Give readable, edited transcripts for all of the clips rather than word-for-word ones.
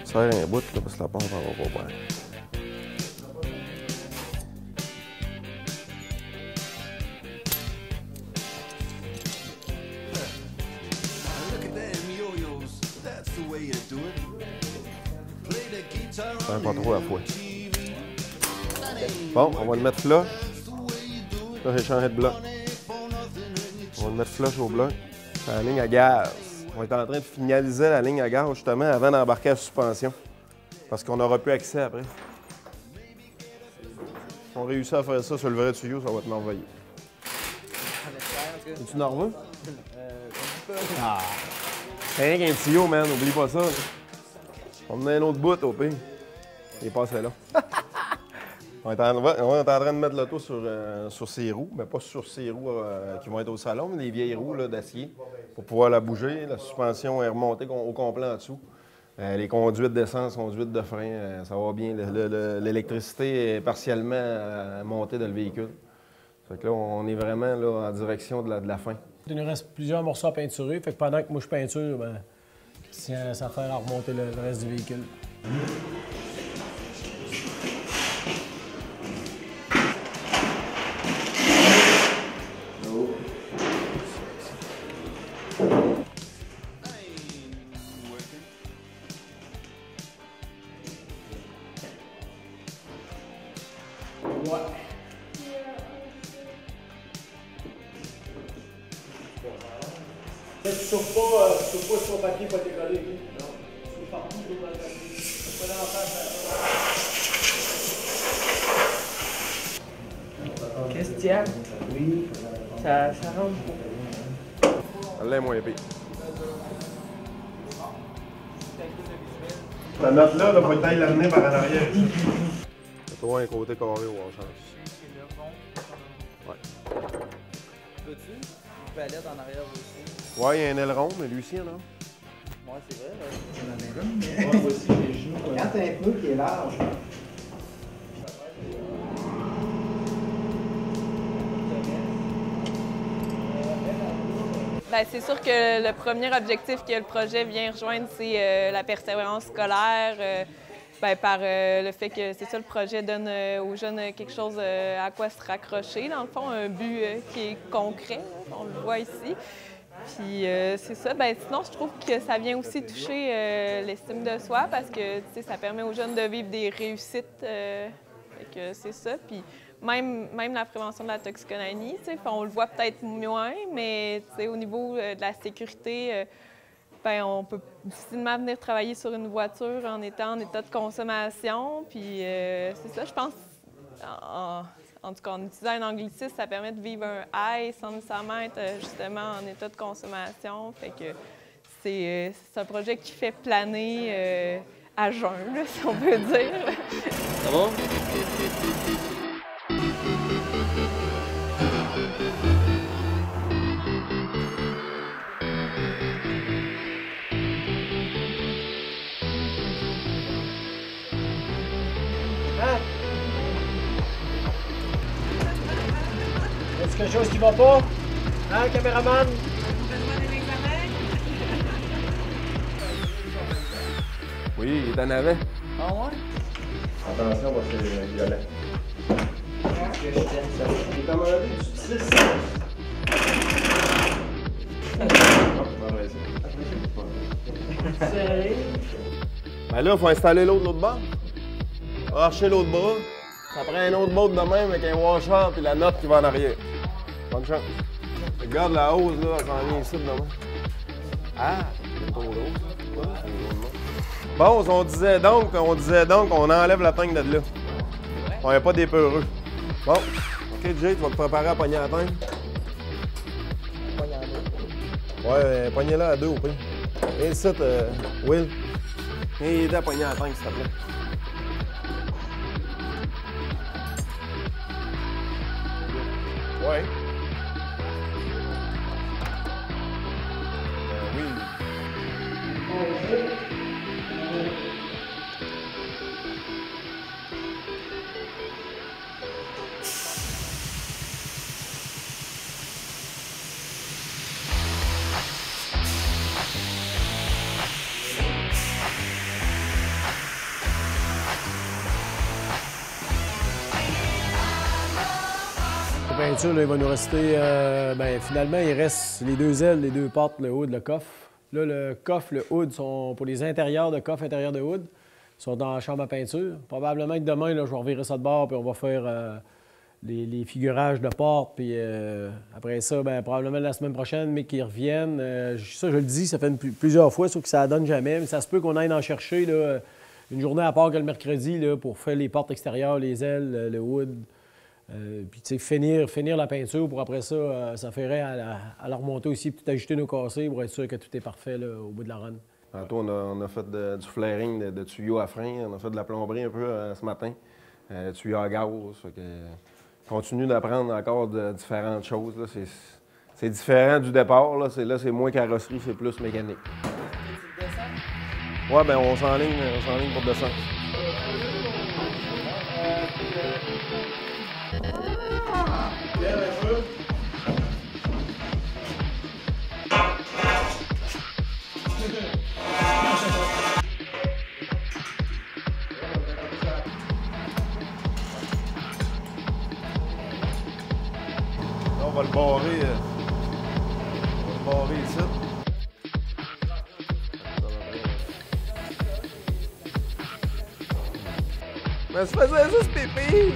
Serre un bout là, parce que la pompe en va pas bien. Faire pas trop à la fois. Bon, on va le mettre flush. Là, j'ai changé de bloc. On va le mettre flush au bloc. La ligne à gaz. On est en train de finaliser la ligne à gaz justement avant d'embarquer la suspension. Parce qu'on n'aura plus accès après. Si on réussit à faire ça sur le vrai tuyau, ça va être merveilleux. Es-tu nerveux? Ah! C'est rien qu'un tuyau, man. Oublie pas ça. On met un autre bout au pire. Il est passé là. On est en train de mettre l'auto sur ses roues, mais pas sur ses roues qui vont être au salon, mais des vieilles roues d'acier pour pouvoir la bouger. La suspension est remontée au complet en dessous. Les conduites d'essence, conduites de frein, ça va bien. L'électricité est partiellement montée dans le véhicule. Fait que là, on est vraiment là, en direction de la fin. Il nous reste plusieurs morceaux à peinturer. Fait que pendant que moi je peinture, ben, Christian s'affaire à remonter le reste du véhicule. Tu sauves pas sur le papier pour décoller. Non. Tu sauves partout dans le papier. Pas dans la face. Christian? Oui. Ça rentre. Elle est moins épée. Ta note-là, il faut peut-être l'amener par en arrière. C'est toi un côté carré ou en chance. Ouais. Peux-tu? Une palette en arrière aussi. Ouais, il y a un aileron, mais lui aussi, là. Ouais, c'est vrai. J'en avais une, mais. Ouais, aussi, les genoux. Quand t'as un pneu qui est large. Bien, c'est sûr que le premier objectif que le projet vient rejoindre, c'est la persévérance scolaire. Par le fait que c'est ça, le projet donne aux jeunes quelque chose à quoi se raccrocher, dans le fond, un but qui est concret, on le voit ici. Puis c'est ça. Sinon, je trouve que ça vient aussi toucher l'estime de soi parce que ça permet aux jeunes de vivre des réussites. C'est ça. Puis même la prévention de la toxicomanie, on le voit peut-être moins, mais au niveau de la sécurité, on peut difficilement venir travailler sur une voiture en étant en état de consommation. Puis c'est ça, je pense, en tout cas, en utilisant un anglicisme, ça permet de vivre un high sans nécessairement être justement en état de consommation. Fait que c'est un projet qui fait planer à jeun, là, si on peut dire. Ça va? Est-ce quelque chose qui va pas? Hein, caméraman? Oui, il est en avant. Ah ouais? Attention, parce que c'est violet. Il est commandé du 6. Ben là, il faut installer l'autre bord. Archer l'autre bras. Ça prend un autre bout de même avec un washer puis la note qui va en arrière. Bonne chance. Regarde la hausse, là, elle s'en vient ici, dedans. Ah, c'est trop gros. Bon, on disait donc qu'on enlève la teigne de là. On n'est pas des peureux. Bon, OK, Jay, tu vas te préparer à pogner la teigne. Ouais, pognez-la à deux au pire. Et ici, Will. Viens aider à pogner la teigne, s'il te plaît. Ouais. Oui. La peinture, là, il va nous rester... finalement, il reste les deux ailes, les deux portes, le hood, le coffre. Là, le coffre, le hood sont pour les intérieurs de coffre, intérieurs de hood, sont dans la chambre à peinture. Probablement que demain, là, je vais revirer ça de bord, puis on va faire les figurages de porte. Puis après ça, probablement la semaine prochaine, mais qu'ils reviennent. Ça, je le dis, ça fait plusieurs fois, sauf que ça ne donne jamais. Mais ça se peut qu'on aille en chercher là, une journée à part que le mercredi là, pour faire les portes extérieures, les ailes, le hood. Puis, tu sais, finir la peinture pour après ça, ça ferait à la remonter aussi, puis tout ajuster nos cassés pour être sûr que tout est parfait là, au bout de la run. Tantôt, on a fait du flaring de tuyaux à frein. On a fait de la plomberie un peu ce matin. Tuyaux à gaz. Fait que, continue d'apprendre encore de différentes choses. C'est différent du départ. Là, c'est moins carrosserie, c'est plus mécanique. Ouais, ben on s'enligne pour descendre. On va le barrer. On va le barrer ici. Mais ça faisait juste pipi!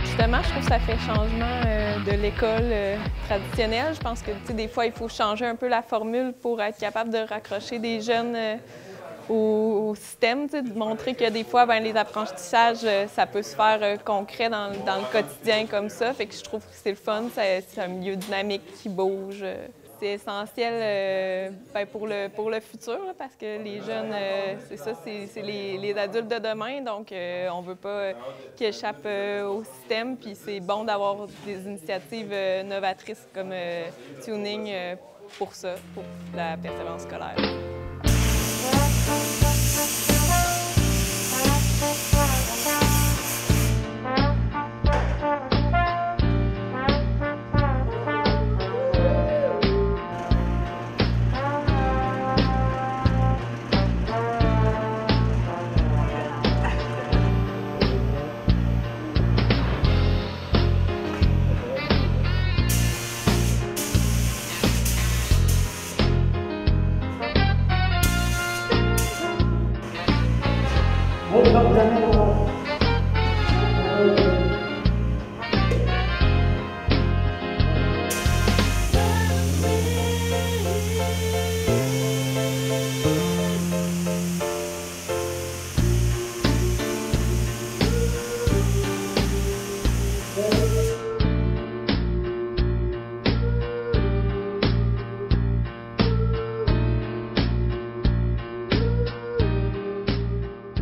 Justement, je trouve que ça fait changement de l'école traditionnelle. Je pense que des fois, il faut changer un peu la formule pour être capable de raccrocher des jeunes au système, de montrer que des fois, les apprentissages, ça peut se faire concret dans le quotidien comme ça. Fait que je trouve que c'est le fun, c'est un milieu dynamique qui bouge. C'est essentiel pour le futur, là, parce que les jeunes, c'est ça, c'est les adultes de demain, donc on ne veut pas qu'ils échappent au système. Puis c'est bon d'avoir des initiatives novatrices comme Tuning pour ça, pour la persévérance scolaire.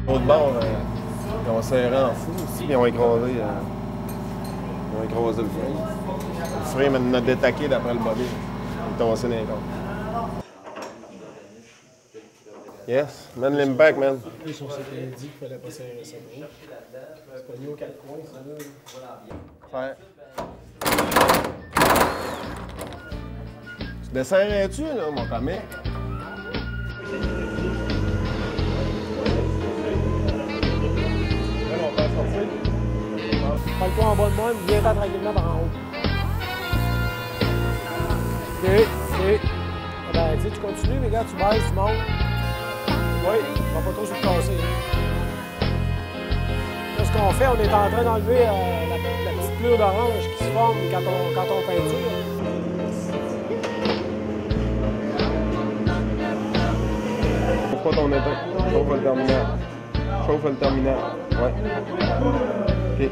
L'autre bord, ils ont serré en fou aussi, puis ils ont écrasé le frein. Le frein m'a détaqué d'après le body. Il est tombé dans les cordes. Yes, man l'impact, man. Plus on s'était dit qu'il fallait pas serrer ça gros. C'est pas mis aux quatre coins, ça là. Ouais. Tu desserrais-tu, là, mon camé? Fais-le en bas de moi, viens-t'en tranquillement par en haut. OK. Tu continues, mais gars, tu baisses, tu montes. Oui. On va pas trop se le casser. Là, ce qu'on fait, on est en train d'enlever la petite pleure d'orange qui se forme quand on peinture. Chauffe pas ton éteint. Chauffe le terminal. Chauffe le terminal. Ouais. OK.